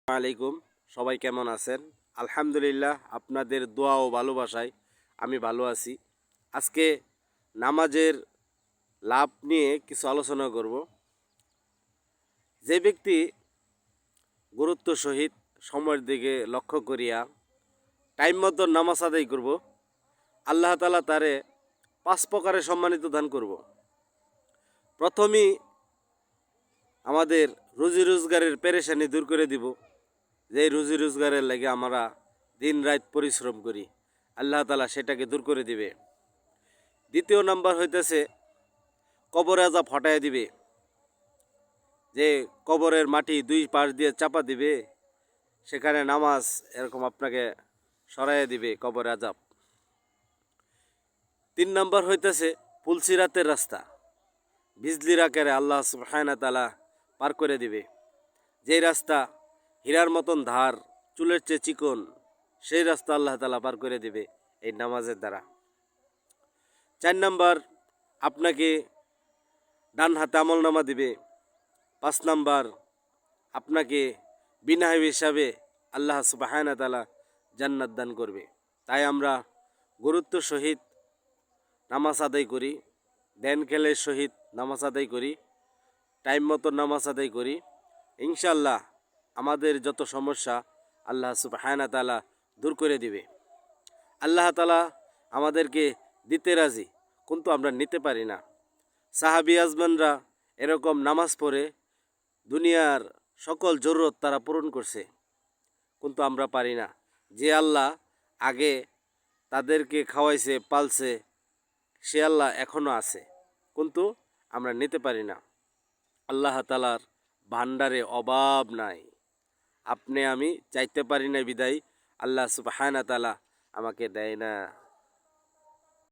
আলাইকুম, সবাই কেমন আছেন? আলহামদুলিল্লাহ, আপনাদের দোয়া ও ভালোবাসায় আমি ভালো আছি। আজকে নামাজের লাভ নিয়ে কিছু আলোচনা করব। যে ব্যক্তি গুরুত্ব সহিত সময়ের দিকে লক্ষ্য করিয়া টাইম মতো নামাজ আদায় করব, আল্লাহ তাআলা তারে 5 প্রকারে সম্মানিত দান করব। প্রথমেই আমাদের রুজি রোজগারের পেরেশানি দূর করে দিব। যে রুজি রোজগারের লাগে আমরা দিন রাত পরিশ্রম করি, আল্লাহ তাআলা সেটাকে দূর করে দিবে। দ্বিতীয় নাম্বার হইতেছে কবর আযাব হটায় দিবে। যে কবরের মাটি দুই পাশ দিয়ে চাপা দিবে, সেখানে নামাজ এরকম আপনাকে সরাইয়া দিবে কবর আযাব। 3 নাম্বার হইতেছে পুলসিরাতের রাস্তা, বিজলির আকারে আল্লাহ সুবহানাহু ওয়া তাআলা পার করে দিবে। যেই রাস্তা হীরার মতন ধার, চুলের চেয়ে চিকন, সেই রাস্তা আল্লাহ তাআলা পার করে দিবে এই নামাজের দ্বারা। 4 নাম্বার আপনাকে ডান হাতে আমলনামা দিবে। 5 নাম্বার আপনাকে বিনা হিসাবে আল্লাহ সুবহানাহু ওয়া তাআলা জান্নাত দান করবে। তাই আমরা গুরুত্ব সহিত নামাজ আদায় করি, ধ্যান খেলের সহিত নামাজ আদায় করি, টাইম মতো নামাজ আদায় করি। ইনশাআল্লাহ আমাদের যত সমস্যা আল্লাহ সুবহানাহু ওয়া তাআলা দূর করে দিবে। আল্লাহ তাআলা আমাদেরকে দিতে রাজি, কিন্তু আমরা নিতে পারি না। সাহাবী আজমানরা এরকম নামাজ পড়ে দুনিয়ার সকল জরুরত তারা পূরণ করছে, কিন্তু আমরা পারি না। যে আল্লাহ আগে তাদেরকে খাওয়াইছে পালছে, সে আল্লাহ এখনও আছে, কিন্তু আমরা নিতে পারি না। আল্লাহ তাআলার ভান্ডারে অভাব নাই। আপনি আমি চাইতে পারি না বিদায় আল্লাহ সুবহানাহু ওয়া তাআলা আমাকে দেয় না।